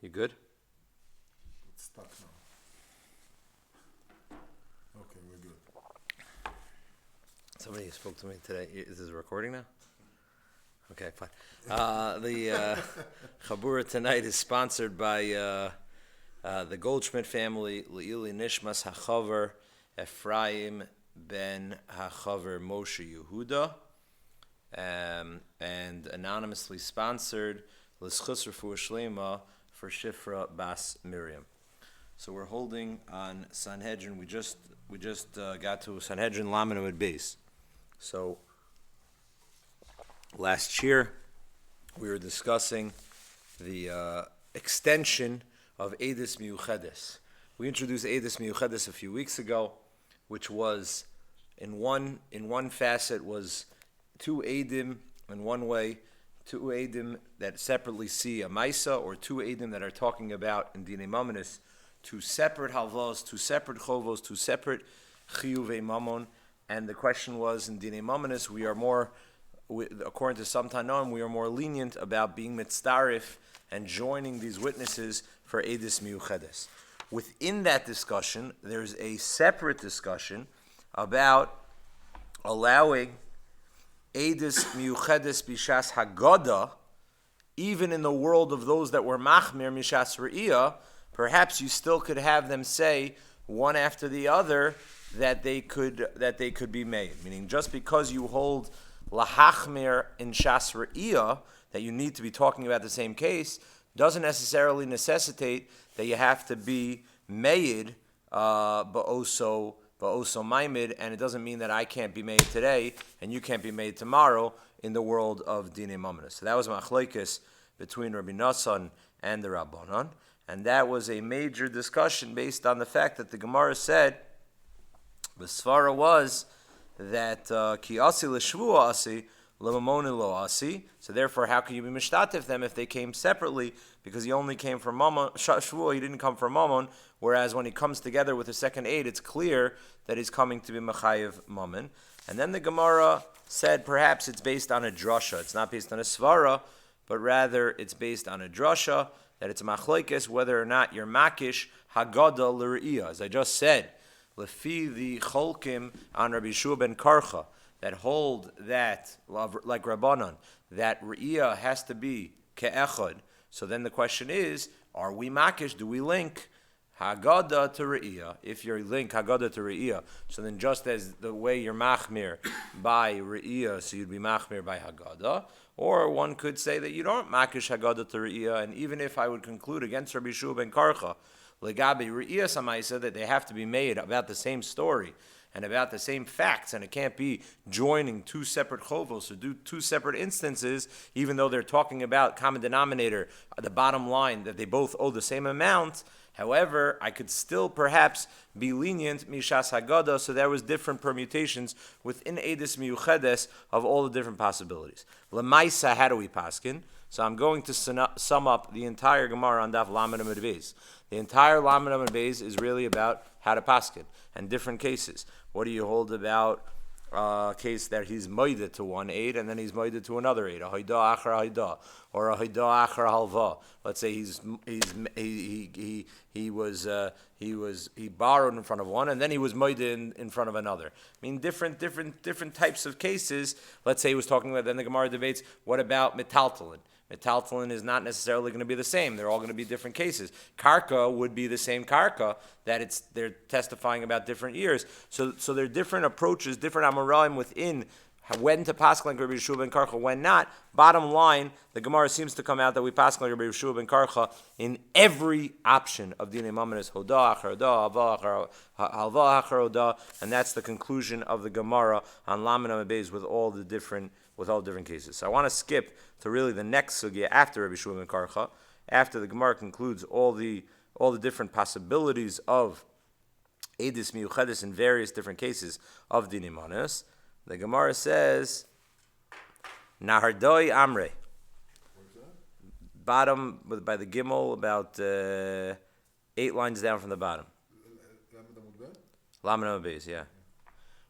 You good? It's stuck now. Okay, we're good. Somebody spoke to me today. Is this recording now? Okay, fine. The Chabura tonight is sponsored by the Goldschmidt family, Le'ili Nishmas HaChaver Ephraim Ben HaChaver Moshe Yehuda, and anonymously sponsored L'Schus Refuah Shlema for Shifra Bas Miriam. So we're holding on Sanhedrin. We just got to Sanhedrin Lamed Amud Beis. So last year we were discussing the extension of Eidus Miyuchedes. We introduced Eidus Miyuchedes a few weeks ago, which was in one facet was two Eidim in one way, two Eidim that separately see a Maisa, or two Eidim that are talking about in Dinei Mamonis, two separate halvos, two separate chovos, two separate chiyuvei mamon. And the question was, in Dinei Mamonis, we are more, according to some Tanoim, we are more lenient about being mitzdarif and joining these witnesses for Eidus Miyuchedes. Within that discussion, there's a separate discussion about allowing Eidus Miyuchedes Bishas Haggadah, even in the world of those that were Machmir Mishas Re'iyah. Perhaps you still could have them say one after the other that they could be made. Meaning, just because you hold lahachmir in Shas Re'iyah, that you need to be talking about the same case, doesn't necessarily necessitate that you have to be made ba'oso maimid, and it doesn't mean that I can't be made today and you can't be made tomorrow in the world of Dinei Mamonos. So that was machlokes between Rabbi Nassan and the Rabbanon, and that was a major discussion based on the fact that the Gemara said the svara was that ki asi l'shvua asi l'mamoni lo asi. So therefore, how can you be mishtatif them if they came separately? Because he only came from Mammon, Shvua, he didn't come from Mammon. Whereas when he comes together with the second aid, it's clear that he's coming to be Mechayev Mammon. And then the Gemara said perhaps it's based on a drasha. It's not based on a svara, but rather it's based on a drasha, that it's a machlokes whether or not you're makish haggadah l're'iyah. As I just said, lefi the cholkim on Rabbi Yeshua ben Karcha, that hold that, like Rabbanon, that re'iyah has to be ke'echad. So then the question is, are we makish? Do we link Haggadah to Re'iyah? If you link Haggadah to Re'iyah, so then just as the way you're machmir by Re'iyah, so you'd be machmir by Haggadah, or one could say that you don't makish Haggadah to Re'iyah, and even if I would conclude against Rabbi Yeshua ben Karcha, legabi Re'iyah samaisa, that they have to be made about the same story and about the same facts, and it can't be joining two separate chovos or do two separate instances, even though they're talking about common denominator, the bottom line, that they both owe the same amount. However, I could still perhaps be lenient, Mishas Haggadah, so there was different permutations within Eidus Miyuchedes of all the different possibilities. Lemaisa, how do we paskin? So I'm going to sum up the entire Gemara on Daf Lamed Amud Beis. The entire Lamed Amud Beis is really about how to paskin and different cases. What do you hold about a case that he's moided to one aid and then he's moided to another aid, a hoidah achar hoidah, or a hoidah achar halva? Let's say he borrowed in front of one and then he was moided in front of another. I mean, different types of cases. Let's say he was talking about, then the Gemara debates, what about metaltalin? Metaltalin is not necessarily going to be the same. They're all going to be different cases. Karka would be the same karka, that they're testifying about different years. So there are different approaches, different amoraim within when to paskin like Rabbi Yeshua ben Karcha, when not. Bottom line, the Gemara seems to come out that we paskin like Rabbi Yeshua ben Karcha in every option of Dinei Mamonos, hodah achar hodah, halva achar hodah, and that's the conclusion of the Gemara on Lamed Amud Beis with all the different cases. So I want to skip to really the next sugya after Rabbi Yeshua ben Karcha, after the Gemara concludes all the different possibilities of Eidus Miyuchedes in various different cases of Dinei Mamonos. The Gemara says, Nahardoi Amre. Bottom, by the Gimel, about 8 lines down from the bottom. Lamed Amud Beis, yeah.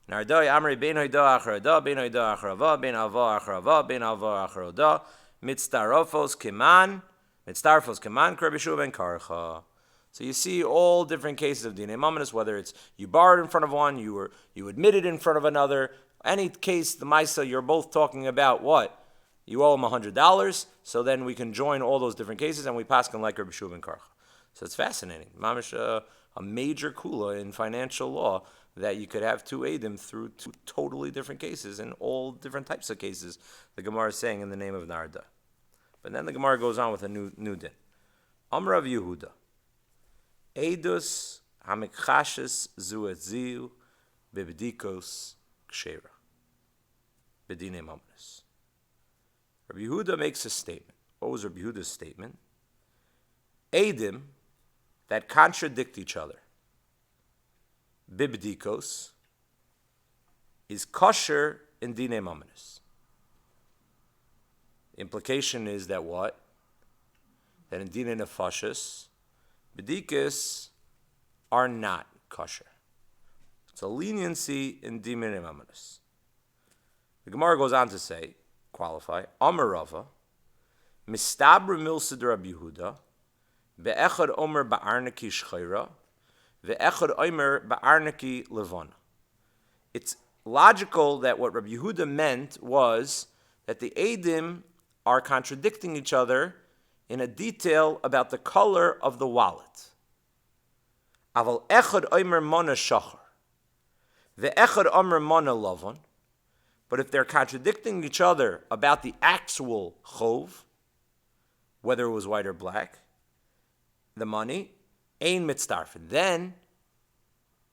Nahardoi Amre ben hoidah achar hodah, ben hoidah achar hava, ben hava achar hava, ben hava achar hodah, mitzdarofos keman Mitzdarfos keman Rabbi Yehoshua ben Karcha. So you see all different cases of dinei mamonos, whether it's you borrowed in front of one, you admitted in front of another. Any case, the Maisa, you're both talking about what? You owe him $100, so then we can join all those different cases and we pass them like Rabbi Yehoshua ben Karcha. So it's fascinating. Mamish, a major kula in financial law that you could have two Eidim through two totally different cases in all different types of cases. The Gemara is saying in the name of Narda. But then the Gemara goes on with a new din. Amar Rav Yehuda. Eidus hamikchashes zuetziu bebedikos kshera. Bedine mamonos. Rabbi Yehuda makes a statement. What was Rabbi Yehuda's statement? Eidim that contradict each other. Bibdikos is kosher in dine mamonos. The implication is that what? That in dine nefashos, bedikas are not kosher. It's a leniency in dine mamonos. The Gemara goes on to say, qualify, Amar Rava, mistabra milsid Rabbi Yehuda, be'echad omer ba'arnaki shchayra, ve'echad omer ba'arnaki levana. It's logical that what Rabbi Yehuda meant was that the Eidim are contradicting each other in a detail about the color of the wallet. Aval echad omer mona shachar, ve'echad omer mona lavan. But if they're contradicting each other about the actual chov, whether it was white or black, the money, ein mitzdarfen. Then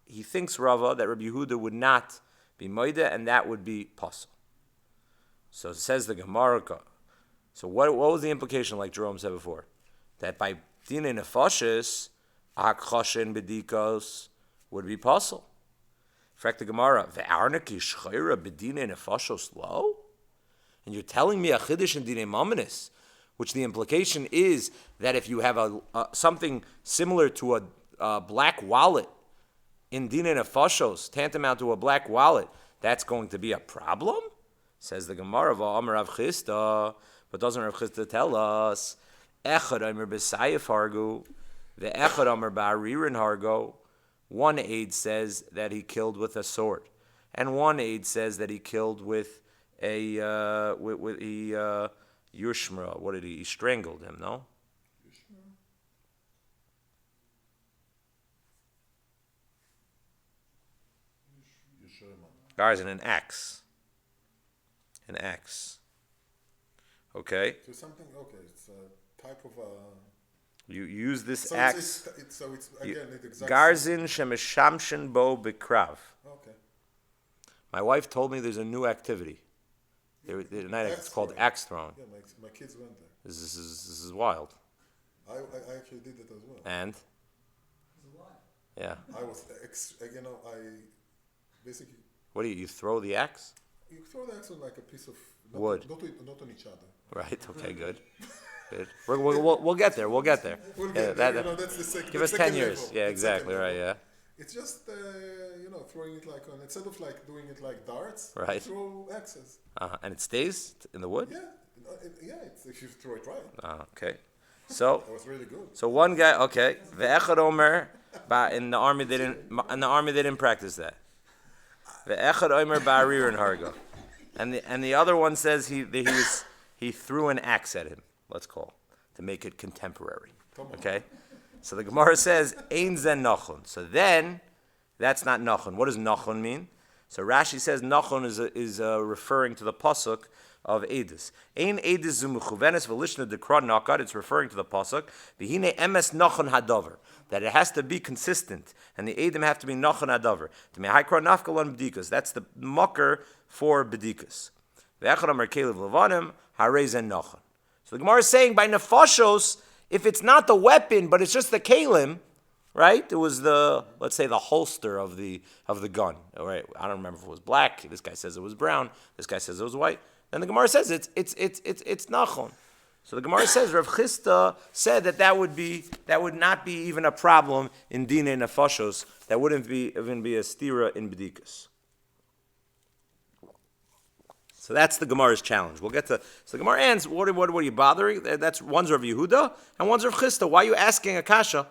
he thinks Rava that Rabbi Yehuda would not be moida, and that would be possible. So it says the Gemara. So what was the implication, like Jerome said before? That by dinei nefashis, hakchashin bedikos would be possible. In fact, the Gemara, ve'arnaki shchayra bedinei nefashos lo? And you're telling me a chiddush in dinei mamonos, which the implication is that if you have something similar to a black wallet in dinei nefashos, tantamount to a black wallet, that's going to be a problem? Says the Gemara, va'amar Rav Chisda, but doesn't Rav Chisda tell us, echad omer b'sayif hargu, ve'echad omer ba'aririn hargu. One aid says that he killed with a sword, and one aid says that he killed with a yushma. What did he? He strangled him. No. Guys, and an axe. An axe. Okay. So something. Okay, it's a type of a. You use this So axe. it's again it exactly. Garzin shemeshamshin bo bekrav. Okay. My wife told me there's a new activity. It's called axe throwing. Yeah, my kids went there. This is wild. I actually did it as well. And? Yeah. I was, I basically. What do you throw the axe? You throw the axe on like a piece of Wood. not on each other. Right. Okay. Good. Good. We'll get there. We'll get there. We'll Yeah, get there, that's the give us 10 years. Yeah. Exactly. Right. Yeah. It's just throwing it like on instead of like doing it like darts. Right. Throw axes. And it stays in the wood. Yeah, it's if you throw it right. Okay. So. That was really good. So one guy. Okay. Ve'echad omer. In the army they didn't practice that. Ve'echad omer ba'aririn hargo. And the other one says he threw an axe at him. Let's call to make it contemporary. Okay, so the Gemara says ein zen nachon. So then that's not nachon. What does nachon mean? So Rashi says nachon is referring to the pasuk of Edis. Ein Edis zumuchuvenes v'lishna dekra nakad. It's referring to the pasuk v'hine emes nachon hadavar, that it has to be consistent and the edim have to be nachon hadavar. To me haikra nafkalon b'dikas. That's the mucker for b'dikas. Ve'echad amar kelev levanim harei zen nachon. So the Gemara is saying by nefashos, if it's not the weapon, but it's just the kalim, right? It was let's say the holster of the gun. All right, I don't remember if it was black. This guy says it was brown. This guy says it was white. Then the Gemara says it's nachon. So the Gemara says Rav Chisda said that would not be even a problem in dinei nefashos. That wouldn't even be a stira in bedikas. So that's the Gemara's challenge. We'll get to. So the Gemara ends. What are you bothering? That's one's Rav Yehuda and one's Rav Chisda. Why are you asking a kasha?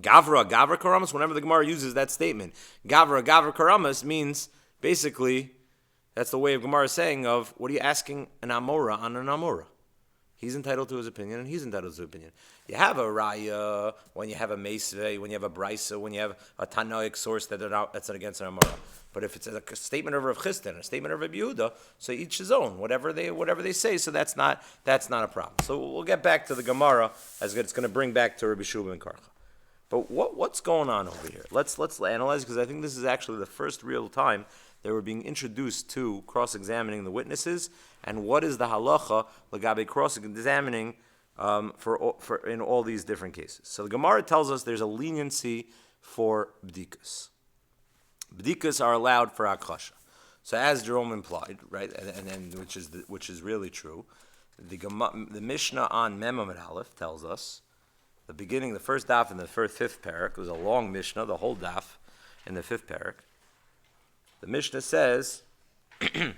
Gavra karamas. Whenever the Gemara uses that statement, Gavra karamas means basically that's the way of Gemara saying of what are you asking an Amora on an Amora? He's entitled to his opinion, and he's entitled to his opinion. You have a raya when you have a mesve, when you have a brisa, when you have a tanoic source that's against an Amora. But if it's a statement of Rav Chisda and a statement of Rav Yehuda, so each his own, whatever they say. So that's not a problem. So we'll get back to the Gemara as it's going to bring back to Rabbi Shua ben Karcha. But what's going on over here? Let's analyze, because I think this is actually the first real time they were being introduced to cross-examining the witnesses, and what is the halacha legabe cross-examining for in all these different cases. So the Gemara tells us there's a leniency for bdikas. Bdikas are allowed for akasha. So as Jerome implied, right, and which is really true, the Mishnah on Mem Amud Aleph tells us the first daf in the fifth parak. It was a long Mishnah, the whole daf in the fifth parak. The Mishnah says, in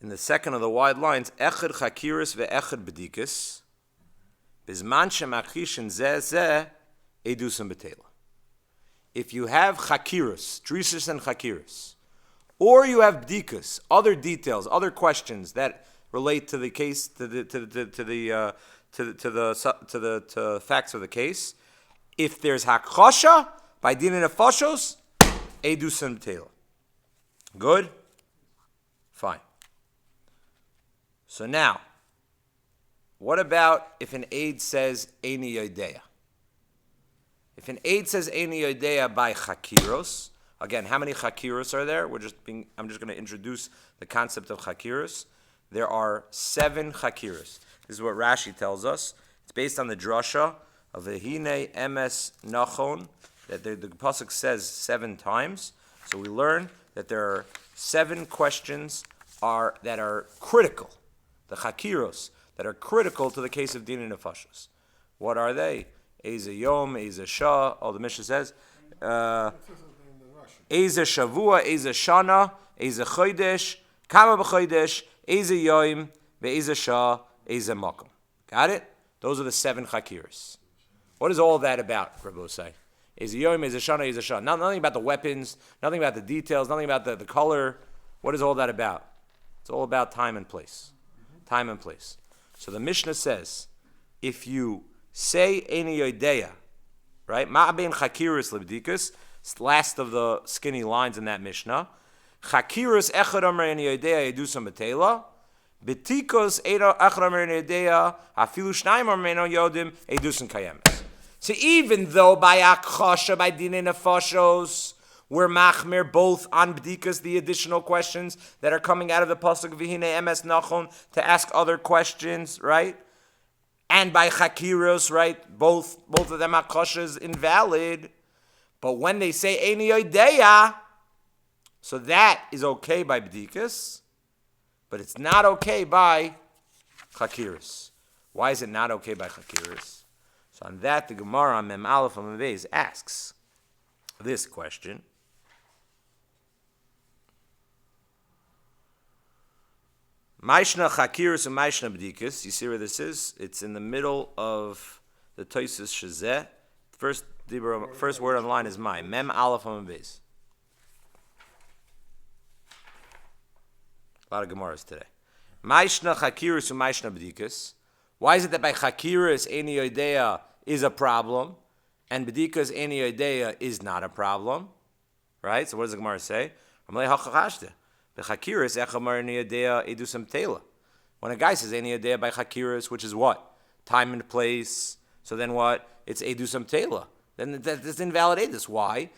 the second of the wide lines, Echad chakiris ve'echad bedikas, bizman shemachishin zeh edusam betela. If you have chakiris, drisus and chakiris, or you have bdikas, other details, other questions that relate to the case, to the facts of the case, if there's hakchasha by din and nefashos, edusam betela. Good? Fine. So now, what about if an aid says Eini Yodeya? If an aid says Eini Yodeya by Chakiros, again, how many Chakiros are there? I'm just going to introduce the concept of Chakiros. There are 7 Chakiros. This is what Rashi tells us. It's based on the drasha of Vehine Emes Nachon, that the pasuk says 7 times. So we learn that there are 7 questions that are critical, the chakiros, that are critical to the case of din and nefashos. What are they? Eze yom, eze shah. Oh, the Mishnah says, eze shavua, eze shana, eze chodesh, kama b'chodesh, eze yom, ve'eze shah, eze makom. Got it? Those are the 7 chakiros. What is all that about, Rabbi say? Is a yom, is a shana, is a shana. Nothing about the weapons, nothing about the details, nothing about the color. What is all that about? It's all about time and place. Time and place. So the Mishnah says, if you say Eini Yodeya, right? Ma'abein chakiris lebdikus, last of the skinny lines in that Mishnah. Chakiris echad amar Eini Yodeya yedusam betela. Betikos echad amar Eini Yodeya afilu shnayim amar Eini Yodim edusam kayemes. So even though by akasha, by dinei nefashos, we're machmir both on bdikas, the additional questions that are coming out of the pasuk v'hine emes nachon to ask other questions, right? And by chakiros, right? Both of them akasha is invalid. But when they say Eini Yodeya, so that is okay by bdikas, but it's not okay by chakiros. Why is it not okay by chakiros? So on that, the Gemara on Mem Aleph and Mem Beis asks this question. Maishna Chakiris and Maishna B'dikas. You see where this is? It's in the middle of the Toisus Shazeh. First word on the line is mine. Mem Aleph and Mem Beis. A lot of Gemaras today. Maishna Chakiris and Maishna B'dikas. Why is it that by Chakiris Eini Yodeya is a problem, and B'dikas Eini Yodeya is not a problem? Right? So what does the Gemara say? When a guy says Eini Yodeya by Chakiris, which is what? Time and place. So then what? It's Edusam Tela. Then that's invalidate this. Why?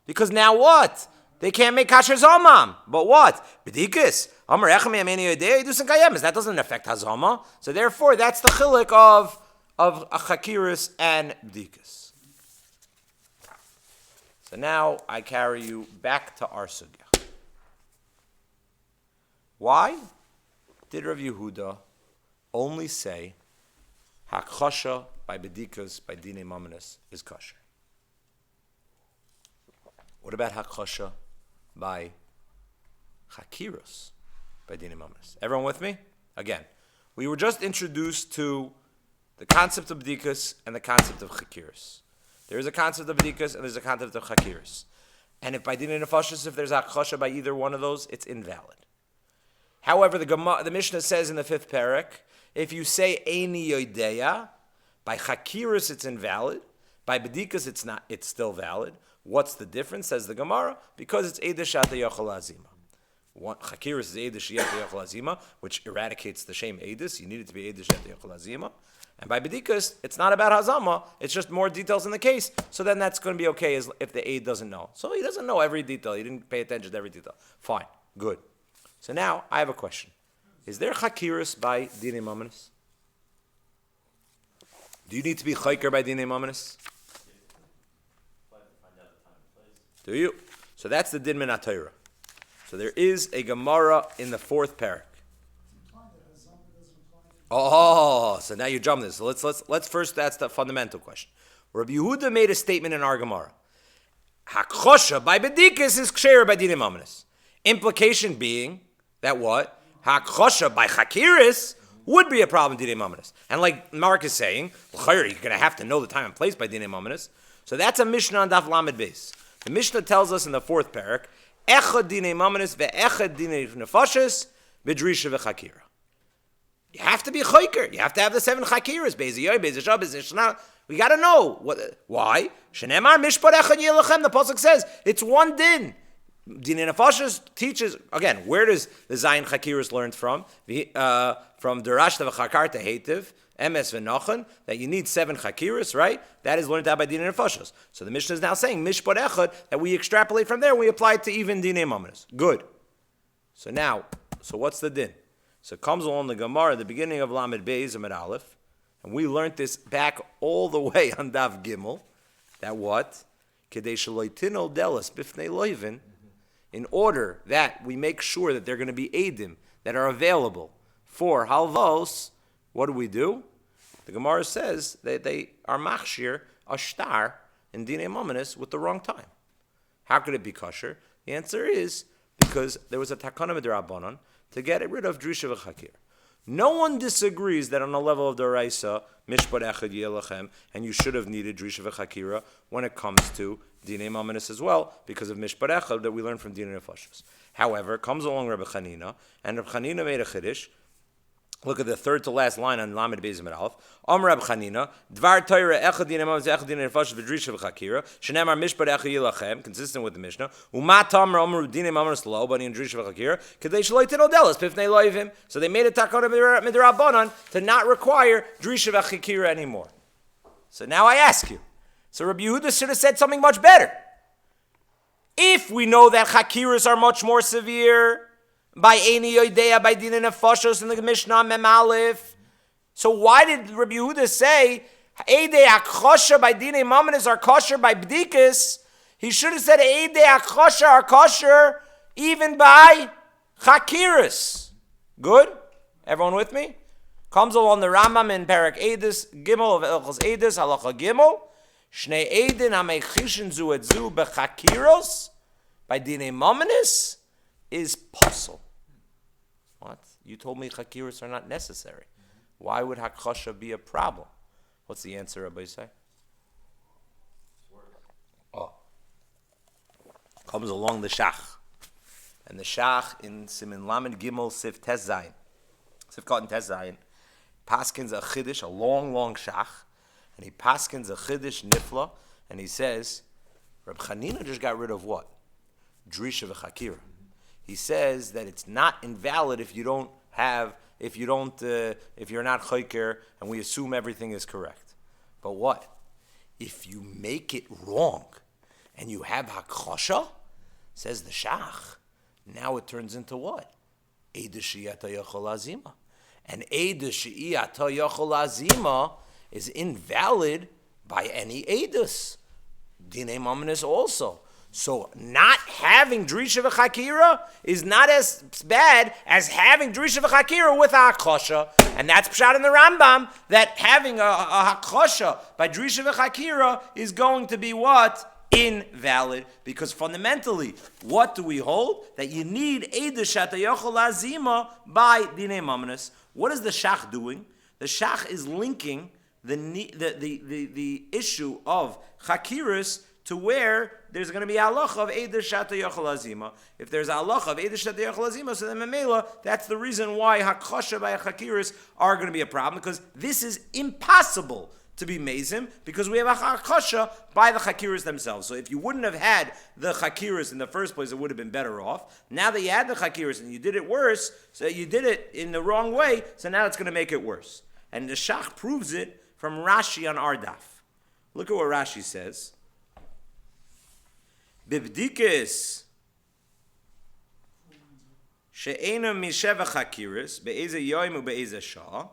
Because now what? They can't make kasher zomam. But what? B'dikas. That doesn't affect hazama. So therefore, that's the chilik of chakiris and b'dikas. So now I carry you back to our sugya. Why did Rav Yehuda only say hakchasha by b'dikas by dinei mamanis is kosher? What about hakosha by chakiros, by dinei mamnis? Everyone with me? Again, we were just introduced to the concept of bdikas and the concept of chakiros. There is a concept of bdikas and there's a concept of chakiros. And if by dinei nefashos, if there's hakosha by either one of those, it's invalid. However, the Mishnah says in the 5th parak, if you say eini yodeya, by chakiros it's invalid, by bedikas it's still valid. What's the difference? Says the Gemara, because it's eidish ata yachol azima. Chakiros is eidish ata yachol azima, which eradicates the shame eidis. You need it to be eidish ata yachol azima. And by bedikas, it's not about hazama. It's just more details in the case. So then that's going to be okay as if the aid doesn't know. So he doesn't know every detail. He didn't pay attention to every detail. Fine, good. So now I have a question: is there chakiros by dinei mamnis? Do you need to be chayker by dinei mamnis? Do you? So that's the din min HaTorah. So there is a Gemara in the 4th parak. Oh, so now you jump this. So let's first. That's the fundamental question. Rabbi Yehuda made a statement in our Gemara. Hakchosha by bedikas is ksher by dinei mamnis. Implication being that what? Hakchosha by chakiris would be a problem dinei mamnis. And like Mark is saying, you're going to have to know the time and place by dinei mamnis. So that's a Mishnah on Daf Lamed Beis. The Mishnah tells us in the 4th parak, echad dinei mamnis ve'echad dinei nefashos b'drisha v'chakira. You have to be chayker. You have to have the 7 chakiras. Be'eziyoi, be'ezishah, be'ezishna. We got to know why. Shenemar mishpat echad yelachem. The pasuk says it's one din. Dinei nefashos teaches again. Where does the Zayin chakiras learned from? From Derashta v'chakarta heitiv. Emes v'nachon, that you need 7 chakiras, right? That is learned out by dinei nefashos. So the Mishnah is now saying mishpat echad, that we extrapolate from there and we apply it to even dinei mamnis. Good. So what's the din? So it comes along the Gemara at the beginning of Lamed Beis Amud Aleph, and we learned this back all the way on Daf Gimel. That what? Kedei shelo yitino delas bifnei loivin, in order that we make sure that they're going to be edim that are available for halvos. What do? The Gemara says that they are machshir a shtar in dinei mamnis with the wrong time. How could it be kosher? The answer is because there was a takana midrabanan to get rid of drisha v'chakir. No one disagrees that on the level of the Raisa, mishpat echad yelachem, and you should have needed drisha v'chakira when it comes to dinei mamnis as well, because of mishpat echad that we learned from dinei nefashos. However, comes along Rabbi Chanina, and Rabbi Chanina made a chiddush. Look at the 3rd to last line on Lamed Beis Amud Aleph. Amar Reb Chanina, Dvar Torah echad dinei mamnis echad dinei nefashos v'drisha v'chakira, shenemar mishpat echad yelachem, consistent with the Mishnah. Umat tamar amru dinei mamnis lo, but in drisha v'chakira, kedei shelo yitino delas pifnei loivim. So they made a takana midrabanan to not require drisha v'chakira anymore. So now I ask you. So Rabbi Yehuda should have said something much better. If we know that chakiras are much more severe, by eini yodeya, by dinei nefashos in the Mishnah Mem Aleph. So why did Rabbi Yehuda say eidei hakosha by dinei mamnis are kosher by bdikas? He should have said eidei hakosha are kosher even by chakiras. Good? Everyone with me? Comes along the Rambam in Parak Eidus Gimel of Elchos Eidus Halacha Gimel. Shnei eidin hamechishin zu et zu bechakiros by dinei mamnis is puzzle. What? You told me chakiras are not necessary. Why would hakosha be a problem? What's the answer, Rabbi say? Oh. Comes along the Shach. And the Shach in Simin Lamed Gimel Sif Tes Zayin. Sif Katan Tes Zayin. Paskins a chiddush, a long Shach. And he paskins a chiddush nifla. And he says, Reb Chanina just got rid of what? Drisha v'chakira. He says that it's not invalid if you're not chayker, and we assume everything is correct. But what? If you make it wrong, and you have hakosha, says the Shach, now it turns into what? Eid she'iyata yachol azima. And Eid she'iyata yachol azima is invalid by any Eidus. Dinei mamnis also. So not having drisha v'chakira is not as bad as having drisha v'chakira with a hakosha. And that's pshat in the Rambam, that having a hakosha by drisha v'chakira is going to be what? invalid, because fundamentally, what do we hold? That you need Eidah Shata Yochel Lazima by Dinei Mamanis. What is the Shach doing? The Shach is linking the issue of Chakiris to where there's going to be halacha of Eidah Shata Yochel Lazima. If there's a halacha of Eidah Shata Yochel Lazima, so then Memela, that's the reason why Hakosha by Chakiris are going to be a problem, because this is impossible to be mezim, because we have a hakosha by the chakiras themselves. So if you wouldn't have had the chakiras in the first place, it would have been better off. Now that you had the chakiras and you did it worse, so you did it in the wrong way, so now it's going to make it worse. And the Shach proves it from Rashi on Ardaf. Look at what Rashi says. Bibdikis she'ena misheva chakiras be'eze yoim u'be'eze shah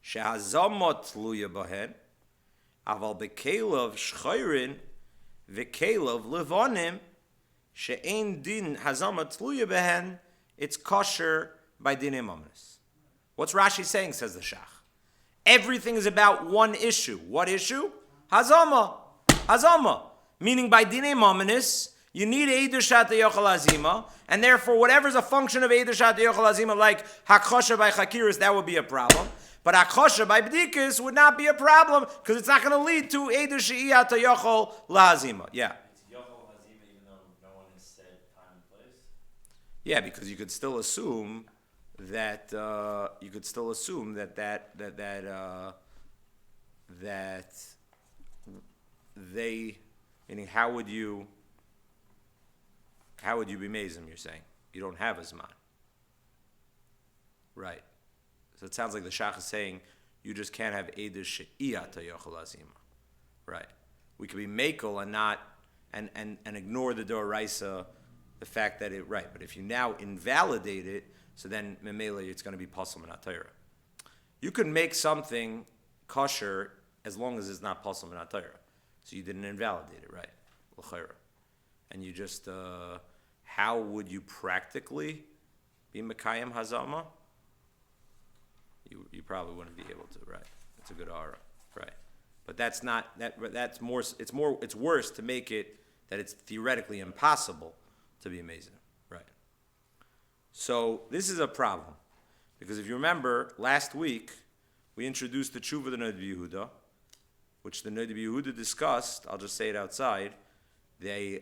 shehazamot tluya bahen aval bekelov shchayrin vekelov levonim she'ein din hazamot tluya bahen, it's kosher by dinei mamanis. What's Rashi saying, says the Shach? Everything is about one issue. What issue? Hazama. Hazama. Meaning by dinei mamanis, you need Eidah Shata Yochel Lazima, and therefore whatever's a function of Eidah Shata Yochel Lazima, like Hakosha by Chakiris, that would be a problem. But Hakosha by B'dikas would not be a problem, because it's not going to lead to Eidah Shata Yochel Lazima. Yeah. It's Yochel Lazima even though no one has said time and place? Yeah, because you could still assume that they, meaning how would you be mezim, you're saying? You don't have a zman. Right. So it sounds like the Shach is saying you just can't have Eidah She'iyata Yochel Lazima. Right. We could be makel and not and ignore the Doraisa, the fact that it right. But if you now invalidate it, so then memela it's going to be pasal min HaTorah. You can make something kosher as long as it's not pasal min HaTorah. So you didn't invalidate it, right? L'chayra. And you just, how would you practically be Mekayim Hazama? You probably wouldn't be able to, right? It's a good aura, right? But that's not, that's more, it's worse to make it that it's theoretically impossible to be amazing, right? So this is a problem. Because if you remember, last week, we introduced the Tshuva of the Noda B'Yehuda, which the Noda B'Yehuda discussed. I'll just say it outside. The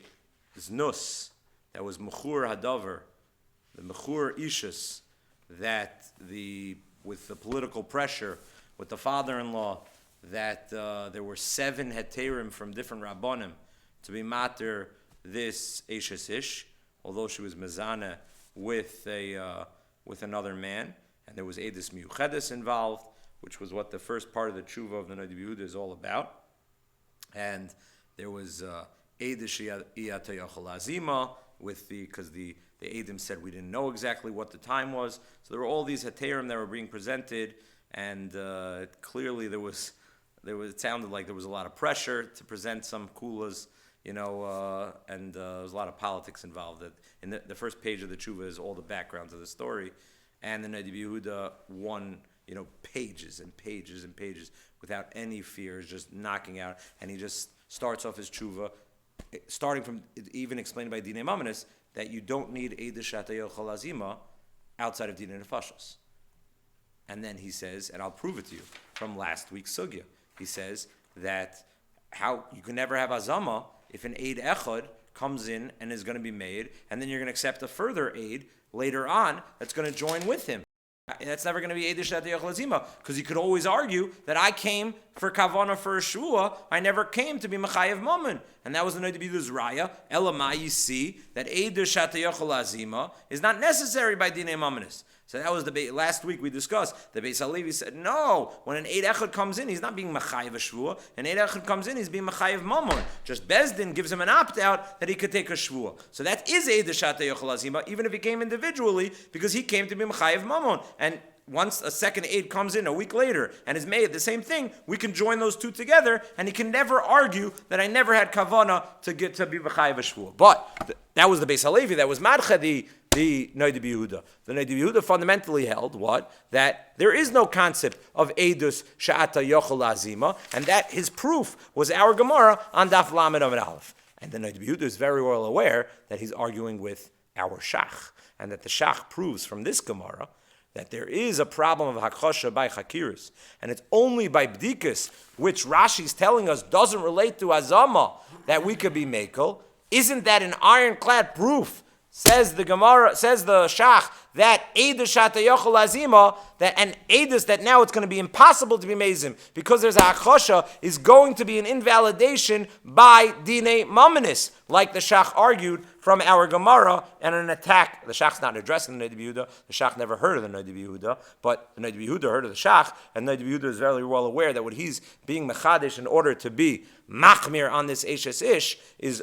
znus, that was mechur hadavar, the mechur ishus, that with the political pressure, with the father-in-law, that there were 7 heterim from different rabbanim to be mater this Eishes Ish, although she was mezana with another man, and there was Eidas Miyuchedes involved, which was what the first part of the tshuva of the Noda B'Yehuda is all about. And there was Eidah She'iyata Yochel Lazima, because the Eidim said we didn't know exactly what the time was. So there were all these heterim that were being presented, and clearly it sounded like there was a lot of pressure to present some kulas, and there was a lot of politics involved. In the first page of the tshuva is all the background to the story, and the Noda B'Yehuda won, pages and pages and pages without any fears, just knocking out, and he just starts off his tshuva, starting from even explained by Dinei Mamanis that you don't need Eidah Shata Yochel Lazima outside of Dinei Nefashos. And then he says, and I'll prove it to you from last week's sugya. He says that how you can never have azama if an aid echad comes in and is going to be made, and then you're going to accept a further aid later on that's going to join with him. That's never going to be Eidah Shata Yochel Lazima, because you could always argue that I came for kavana for a shua, I never came to be mechayev mammon, and that was the Noda B'Yehuda's raya. Elamai, you see that Eidah Shata Yochel Lazima is not necessary by dinei mamanis. So that was the last week we discussed. The Beis Halevi said, no, when an Eid Echad comes in, he's not being Machayev a Shvua. An Eid Echad comes in, he's being Machayev Mammon. Just Bezdin gives him an opt-out that he could take a Shvua. So that is Eidah Shata Yochel Lazima, even if he came individually, because he came to be Machayev Mammon. And once a second Eid comes in a week later and is made the same thing, we can join those two together, and he can never argue that I never had Kavana to get to be Machayev a Shvua. But that was the Beis Halevi, that was Madcha, the Noda B'Yehuda. The Noda B'Yehuda fundamentally held what? That there is no concept of Eidus Sha'ata Yochel Lazima, and that his proof was our Gemara on Daf Lamed Amud Aleph. And the Noda B'Yehuda is very well aware that he's arguing with our Shach, and that the Shach proves from this Gemara that there is a problem of Hakosha by Chakiris, and it's only by Bdikas, which Rashi's telling us doesn't relate to Azama, that we could be Mekel. Isn't that an ironclad proof? Says the Gemara, says the Shach, that Eidos Shata Yochel Azima, that and Eidos that now it's going to be impossible to be Mezim because there's a Hakosha, is going to be an invalidation by Dine Mamanis, like the Shach argued from our Gemara, and an attack. The Shach's not addressing the Noda B'Yehuda. The Shach never heard of the Noda B'Yehuda, but the Noda B'Yehuda heard of the Shach, and Noda B'Yehuda is very well aware that what he's being mechadish in order to be machmir on this Eshes Ish is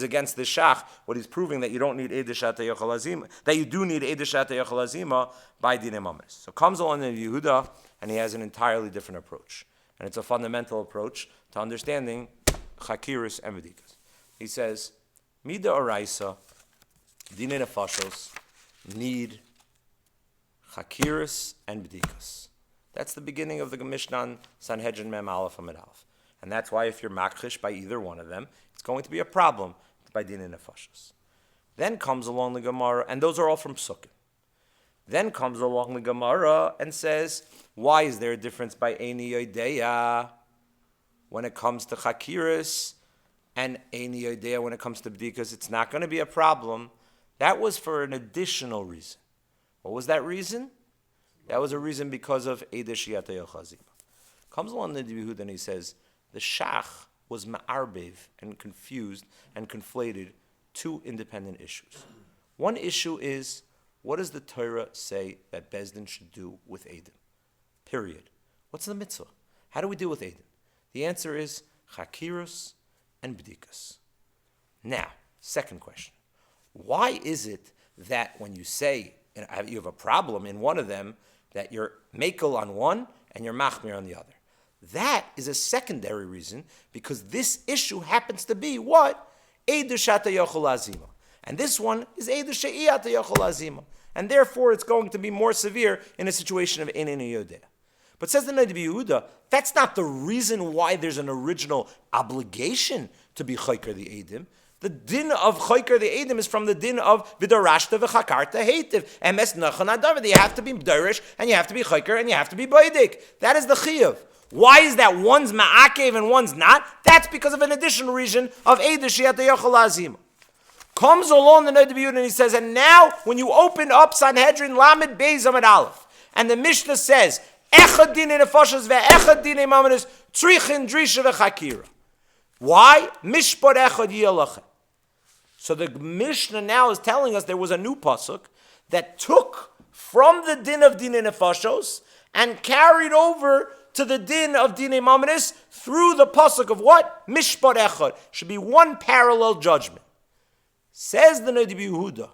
against the Shach. What he's proving that you don't need Eidos Shata Yochel Azima, that you do need Eidos Shata Yochel Azima by Dine Mamanis. So comes along the Yehuda, and he has an entirely different approach, and it's a fundamental approach to understanding Chakiris and B'dikas. He says, Mida Oraisa, Dine Nefashos, need Chakiris and B'dikas. That's the beginning of the Mishnah Sanhedrin Mem Aleph Amid Aleph. And that's why if you're makrish by either one of them, it's going to be a problem by Dine Nefashos. Then comes along the Gemara, and those are all from Sukkim. Then comes along the Gemara and says, why is there a difference by Eini Yodeya when it comes to Chakiris and Eini Yodeya when it comes to B'dikas? It's not going to be a problem. That was for an additional reason. What was that reason? That was a reason because of Eidos Shata Yochel Azima. Comes along the Yehuda and he says, the Shach was ma'arbev and confused and conflated two independent issues. One issue is, what does the Torah say that Bezdin should do with Eidim? Period. What's the mitzvah? How do we deal with Eidim? The answer is Chakiros and B'dikas. Now, second question. Why is it that when you say you have a problem in one of them, that you're Mekel on one and you're Machmir on the other? That is a secondary reason, because this issue happens to be what? Eidos Shata Yochel Azima. And this one is Eidos She'iyata Yochel Azima. And therefore it's going to be more severe in a situation of Eini Yodeya. But says the Noda B'Yehuda, that's not the reason why there's an original obligation to be Chayker the Eidim. The din of Chayker the Eidim is from the din of V'darashta v'chakarta heitiv. Emes nachan adavid. You have to be Darish, and you have to be Chayker, and you have to be Baidik. That is the Chiyuv. Why is that one's Ma'akev and one's not? That's because of an additional reason of Eidos Shata Yochel Azima. Comes along the Noda B'Yehuda and he says, and now when you open up Sanhedrin Lamed Beis Amid Aleph, and the Mishnah says, Echad Dine Nefashos ve'Echad Dine Mamanis Tzrichin Drisha v'Chakira. Why? Mishpat Echad Yilachem. So the Mishnah now is telling us there was a new pasuk that took from the din of Dine Nefashos and carried over to the din of Dine Mamanis through the pasuk of what? Mishpat Echad. Should be one parallel judgment. Says the Noda B'Yehuda,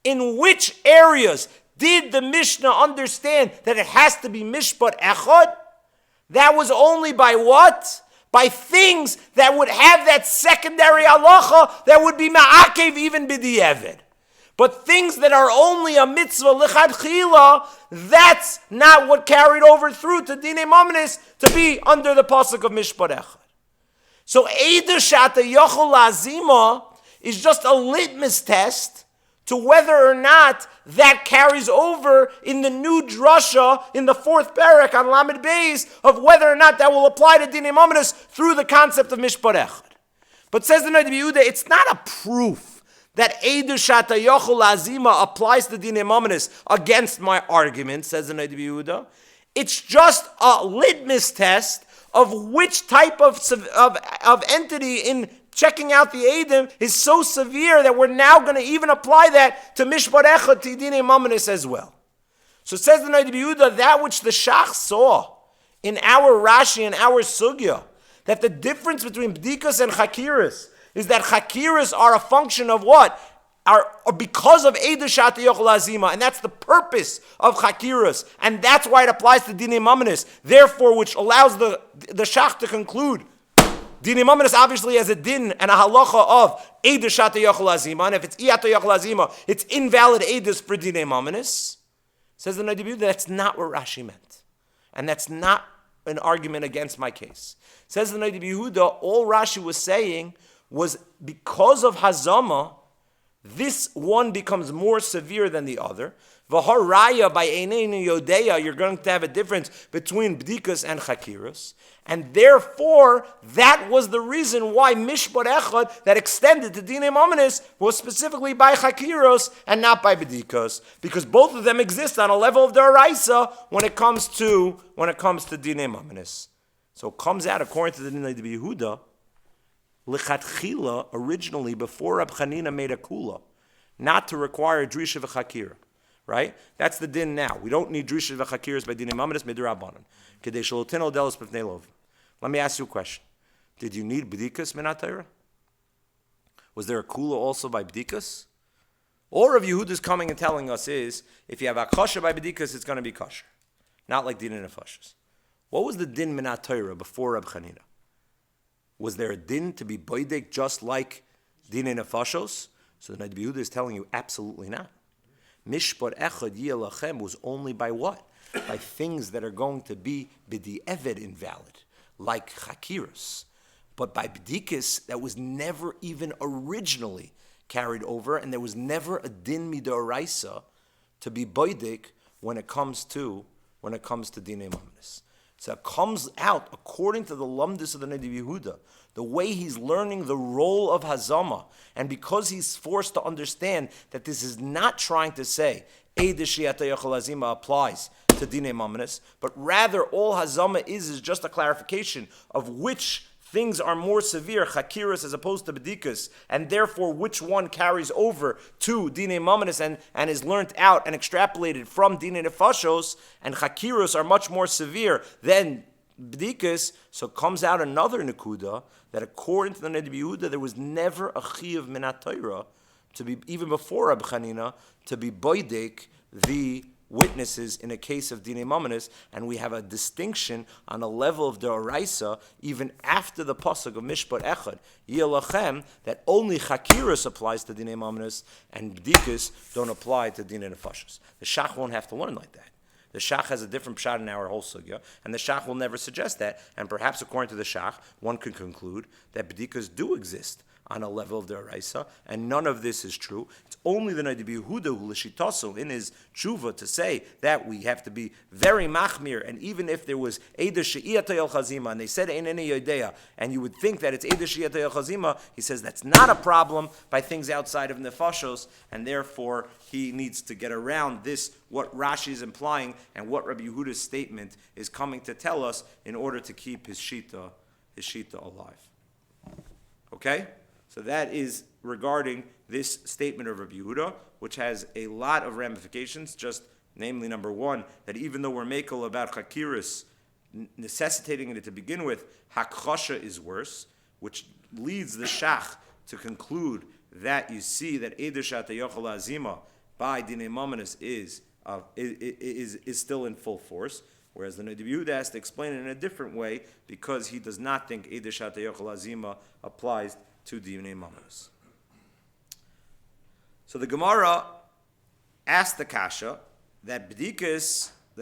in which areas did the Mishnah understand that it has to be Mishpat Echad? That was only by what? By things that would have that secondary halacha that would be ma'akev even b'di'evid. But things that are only a mitzvah l'chadchila, that's not what carried over through to Dine Mamanis to be under the pasuk of Mishpat Echad. So Eidos Shata Yochel Azima is just a litmus test to whether or not that carries over in the new drasha in the fourth parak on Lamed Beis of whether or not that will apply to Dine Mamanis through the concept of Mishpat Echad. But says the Noda B'Yehuda, it's not a proof that Eidos Shata Yochel Azima applies to Dine Mamanis against my argument, says the Noda B'Yehuda. It's just a litmus test of which type of entity in checking out the Eidim is so severe that we're now going to even apply that to Mishpat Echad, to Dine Mamanis as well. So it says the Noda B'Yehuda, that which the Shach saw in our Rashi and our Sugya, that the difference between B'dikas and Chakiris is that Chakiris are a function of what? Are because of Eidos Shata Yochel Azima, and that's the purpose of Chakiris, and that's why it applies to Dine Mamanis. Therefore, which allows the Shach to conclude Dine Mamanis obviously has a din and a halacha of Eidos Shata Yochel Azima, and if it's Iyata Yochel Azima, it's invalid Eidos for Dine Mamanis. Says the Noda B'Yehuda, that's not what Rashi meant, and that's not an argument against my case. Says the Noda B'Yehuda, all Rashi was saying was because of Hazama, this one becomes more severe than the other. V'haraya by Eineinu Yodeya, you're going to have a difference between Bdikas and Chakiras. And therefore, that was the reason why Mishpat Echad, that extended to Dinei Mamanis, was specifically by Chakiros and not by Bdikas. Because both of them exist on a level of the Araisa when it comes to Dinei Mamanis. So it comes out, according to the Dinei de Yehuda, Lichatchila, originally, before Rab Chanina made a kula, not to require Drisha v'Chakira. Right? That's the din now. We don't need Drisha v'Chakiras by Dinei Mamanis Midrabanan. Kedei Shalotino Delos B'fnei Lov. Let me ask you a question. Did you need B'dikas Minat Torah? Was there a kula also by B'dikas? All of Yehuda's coming and telling us is, if you have a kosher by B'dikas, it's going to be kosher. Not like Dinei Nefashos. What was the din Minat Torah before Rab Chanina? Was there a din to be boidek just like Dinei Nefashos? So the Nadi Yehuda is telling you, absolutely not. Mishpat Echad Yelachem was only by what? By things that are going to be b'di'eved invalid, like Chakiras. But by B'dikis, that was never even originally carried over, and there was never a din midoraisa to be boidek when it comes to Dinei Mamanis. So it comes out, according to the Lumdis of the Nadi Yehuda, the way he's learning the role of Hazama, and because he's forced to understand that this is not trying to say Eidishiyata Yochel Hazima applies to Dinei Mamanis, but rather all Hazama is just a clarification of which things are more severe, Chakiras as opposed to B'dikas, and therefore which one carries over to Dinei Mamanis and is learnt out and extrapolated from Dinei Nefashos, and Chakiras are much more severe than B'dikas. So comes out another Nekuda, that according to the Nedi Yehuda, there was never a Chiyav Minat Torah, to be, even before Rab Chanina, to be boidek the witnesses in a case of Dinei Mamanis, and we have a distinction on a level of the Oraisa, even after the pasuk of Mishpat Echad, Yelachem, that only Chakiras applies to Dinei Mamanis, and B'dikas don't apply to Dinei Nefashos. The Shach won't have to learn like that. The Shach has a different pshat in our whole sugya, and the Shach will never suggest that, and perhaps according to the Shach, one could conclude that B'dikas do exist on a level of the Araisa, and none of this is true. It's only the Nadi Yehuda who l'shitaso in his tshuva to say that we have to be very machmir, and even if there was Eidah She'iyata Yel Chazima, and they said Eineni Yodeya, and you would think that it's Eidah She'iyata Yel Chazima, he says that's not a problem by things outside of Nefashos, and therefore he needs to get around this, what Rashi is implying, and what Rabbi Yehuda's statement is coming to tell us in order to keep his shita alive. Okay? So that is regarding this statement of Rabbi Yehuda, which has a lot of ramifications, just namely number one, that even though we're makel about Chakiris, necessitating it to begin with, Hakchasha is worse, which leads the Shach to conclude that you see that Edushat Yochel Azima by Dinei Mamanis is still in full force, whereas the Nadi Yehuda has to explain it in a different way because he does not think Edushat Yochel Azima applies to Dinei Mamanis. So the Gemara asked the Kasha that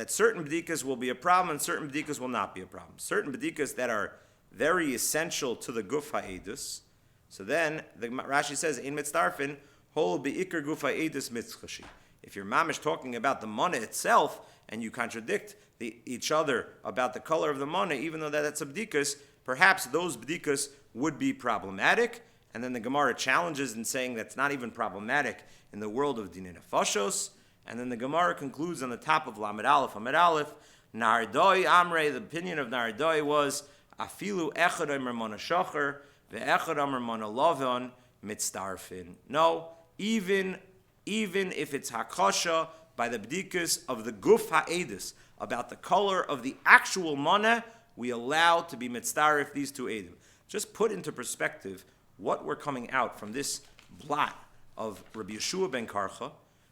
certain b'dikas will be a problem and certain b'dikas will not be a problem. Certain b'dikas that are very essential to the guf ha'edus. So then the Rashi says, "In mitzdarfin hol beikar guf ha'edus mitzchashi." If you're mamish talking about the mana itself and you contradict each other about the color of the mana, even though that's a b'dikas, perhaps those b'dikas would be problematic, and then the Gemara challenges in saying that's not even problematic in the world of Dinei Nefashos, and then the Gemara concludes on the top of Lamed Aleph, Amid Aleph, Nardoi Amrei, the opinion of Nardoi was, Afilu Echad Omer Mana Shacher, Ve'echad Omer Mana Lavon, Mitzdarfin. No, even if it's Hakasha by the B'dikas of the Guf Ha'edis, about the color of the actual mana, we allow to be Mitzdarif these two Edim. Just put into perspective what we're coming out from this blot of Rabbi Yeshua ben Karcha.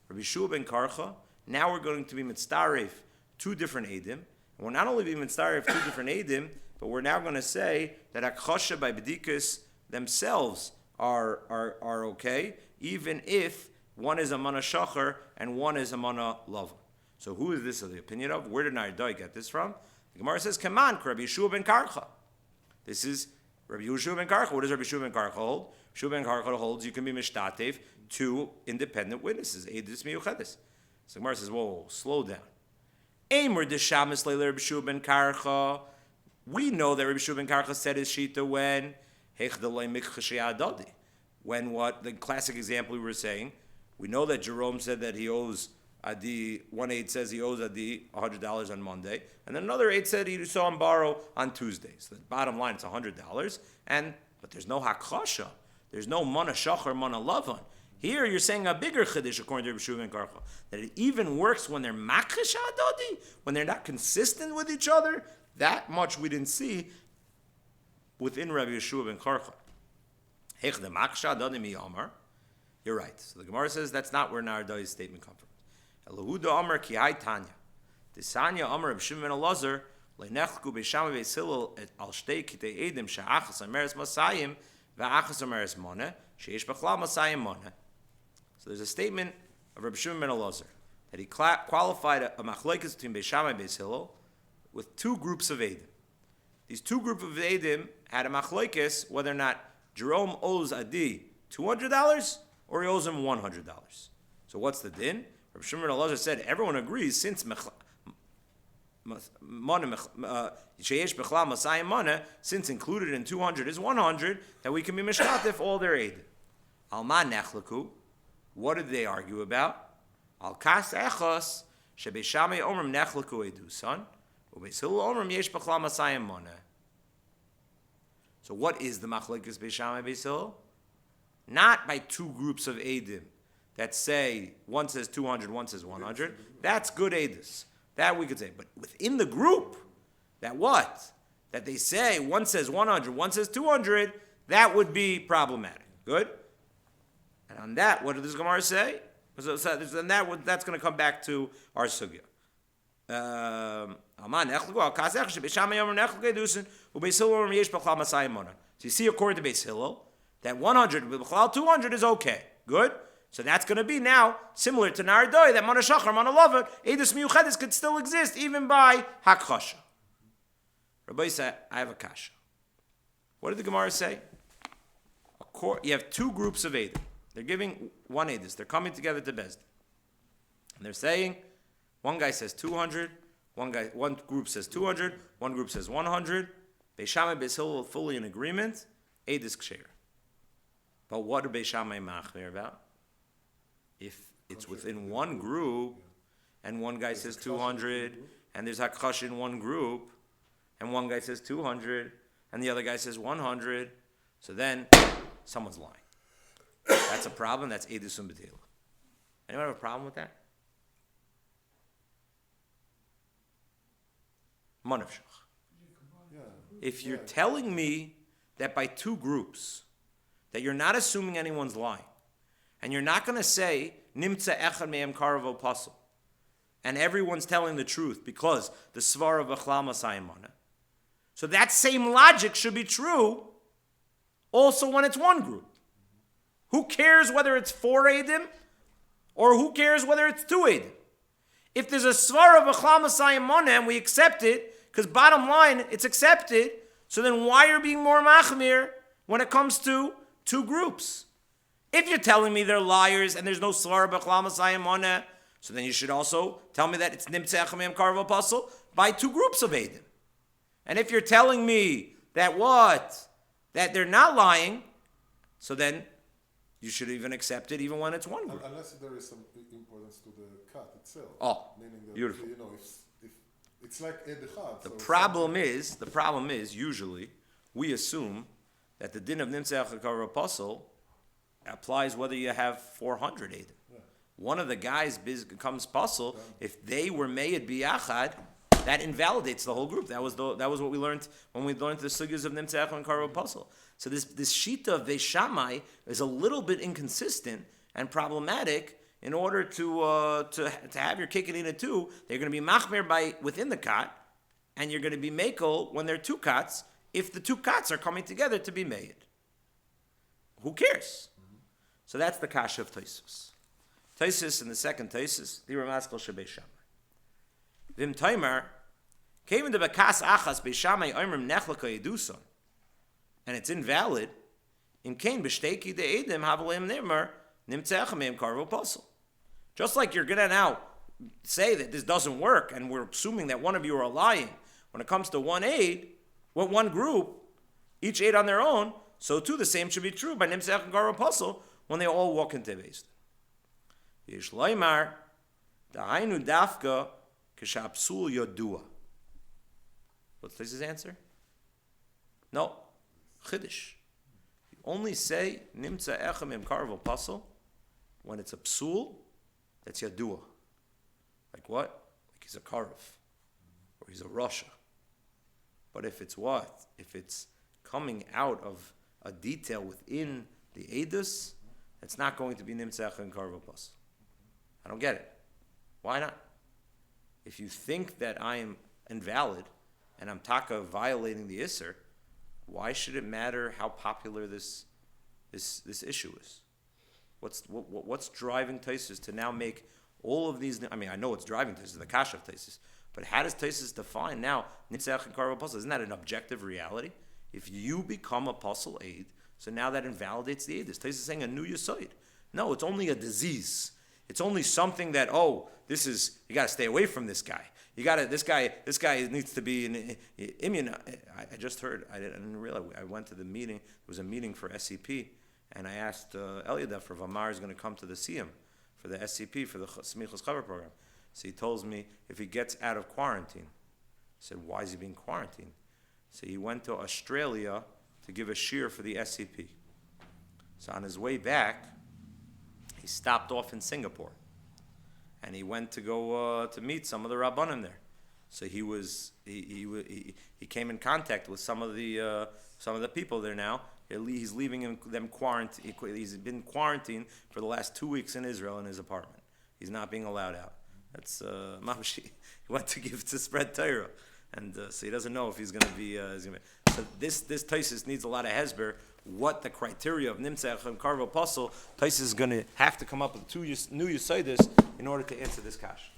Rabbi Yeshua ben Karcha, now we're going to be mitzdaref two different Eidim. And we're not only being mitzdaref two different Eidim, but we're now going to say that Akchasha by B'dikas themselves are okay, even if one is a Mana Shachar and one is a Mana Lava. So who is this the opinion of? Where did Nardai get this from? The Gemara says, Kaman, Rabbi Yeshua ben Karcha. This is Rabbi Yehoshua ben Karcha, what does Rabbi Yehoshua ben Karcha hold? Yehoshua ben Karcha holds you can be mishtatev two independent witnesses, Eidus Miyuchadis. So Gemara says, whoa, slow down. Eimer deshamis leila Rabbi Yehoshua ben Karcha. We know that Rabbi Yehoshua ben Karcha said his shita when what the classic example we were saying, we know that Jerome said that he owes Adi, one aide says he owes Adi $100 on Monday, and then another aide said he saw him borrow on Tuesday. So the bottom line, it's $100, but there's no hakasha, there's no mana shachar, mana lavan. Here you're saying a bigger chiddush according to Rabbi Yehoshua ben Karcha, that it even works when they're makish adadi, when they're not consistent with each other. That much we didn't see within Rabbi Yehoshua ben Karcha. Hech the makish adadi miyamar. You're right. So the Gemara says that's not where Nardai's statement comes from. Elohuda Amar ki hay Tanya. Tisanya Amar of Shimon ben Elazar leinechku beisham beis Hillel al shtei kitei edim she'achas ameres masayim ve'achas ameres moneh sheish b'chlal masayim moneh. So there's a statement of Rabbi Shimon ben Elazar that he qualified a machlokes between Beis Shammai and Beis Hillel with two groups of edim. These two groups of edim had a machlokes whether or not Jerome owes Adi $200 or he owes him $100. So what's the din? Rabbi Shimon ben Elazar said everyone agrees since since included in 200 is 100 that we can be mishkatif all their aid. Alma nechlaku. What did they argue about? Al kas echos shebeis Shammai omrim nechlaku edusan ubeis Hillel omrim yesh b'chla masayim moneh. So what is the machlokes Beis Shammai Beis Hillel? Not by two groups of edim that say one says 200, one says 100. That's good edus. That we could say. But within the group, that what? That they say one says 100, one says 200, that would be problematic. Good? And on that, what does Gemara say? So then that's going to come back to our sugya. So you see, according to Beis Hillel, that 100 with 200 is okay. Good? So that's going to be now similar to Nardoi, that Mana Shachar, Mana Lavan, Eidus Miyuchadis could still exist even by Hakchasha. Rabbi said, I have a kasha. What did the Gemara say? You have two groups of Eidim. They're giving one Eidus. They're coming together to Bezdin. And they're saying, one guy says 200, one group says 200, one group says 100. Beis Shammai, Beis Hillel fully in agreement. Eidus Ksher. But what do Beis Shammai machmir about? If it's within one group, and one guy says 200, and there's hakash in one group, and one guy says 200, and the other guy says 100, so then someone's lying. That's a problem. That's Eidus B'Tila. Anyone have a problem with that? Manavshach. If you're telling me that by two groups, that you're not assuming anyone's lying, and you're not going to say nimtza echad me'em karavo pasul, and everyone's telling the truth because the svara of b'chlal masayim moneh. So that same logic should be true also when it's one group. Who cares whether it's 4 edim or who cares whether it's 2 edim? If there's a svara of b'chlal masayim moneh and we accept it, because bottom line it's accepted, so then why are you being more machmir when it comes to two groups? If you're telling me they're liars and there's no svara b'chlal masayim moneh, so then you should also tell me that it's nimtzeh echad me'em karvo pasul by two groups of edim. And if you're telling me that that they're not lying, so then you should even accept it even when it's one group. Unless there is some importance to the cut itself. Oh, meaning that, beautiful. If it's like Ed Echad. The problem is usually we assume that the din of nimtzeh echad karvo pasul applies whether you have 400 edim. Yeah. One of the guys becomes pasul if they were meyed biyachad. That invalidates the whole group. That was what we learned when we learned the sugyas of nimtzeh echad and karvo pasul. So this shita of Beis Shammai is a little bit inconsistent and problematic. In order to have your cake and eat it too, they're going to be machmir within the kat, and you're going to be makel when there are two kats. If the two kats are coming together to be made, who cares? So that's the kasha of Taisus. Taisus in the second Taisus, the Ramaskel Beis Shammai. Vim Taimar came into Bakas Achas Beis Shammai Oimrim Nechlaka Yeduson. and it's invalid, in kain b'shteki de'edim havaleim nimmer nimtzecha meim karvo pasul. Just like you're gonna now say that this doesn't work, and we're assuming that one of you are lying when it comes to one aid, one group, each aid on their own. So too, the same should be true by nimtzech and karvo pasul when they all walk into Beis Din. Yesh loymar da'hainu dafka k'shapsul yodua. What's this answer? No, chiddush. You only say nimtza echem im karvo pasul when it's a psul that's yadua. Like what? Like he's a karv or he's a rasha. But if it's what? If it's coming out of a detail within the edus, it's not going to be nimtza echem karvo pasul. I don't get it. Why not? If you think that I am invalid and I'm taka violating the Isser, why should it matter how popular this issue is? What's driving Taisus to now make all of these? I mean, I know it's driving Taisus, the kash of Taisus, but how does Taisus define now nitzach and karvo pasul? Isn't that an objective reality? If you become a pasul aid, so now that invalidates the aid. Taisus is saying a new yisoid. No, it's only a disease. It's only something that, you got to stay away from this guy. This guy needs to be immune. I just heard, I didn't realize, I went to the meeting, there was a meeting for SCP, and I asked Eliadev if Amar is going to come to the Siyam for the SCP, for the Smichas Chaver program. So he tells me if he gets out of quarantine. I said, why is he being quarantined? So he went to Australia to give a shiur for the SCP. So on his way back, he stopped off in Singapore, and he went to go to meet some of the Rabbanim there. So he came in contact with some of the people there now. He's leaving them quarantined. He's been quarantined for the last 2 weeks in Israel in his apartment. He's not being allowed out. That's he went to give to spread Torah, and so he doesn't know if he's going to be. So this Taisus needs a lot of hesber. What the criteria of nimtzach and karvo pasul? Taisus is going to have to come up with two new yisodos in order to answer this kash.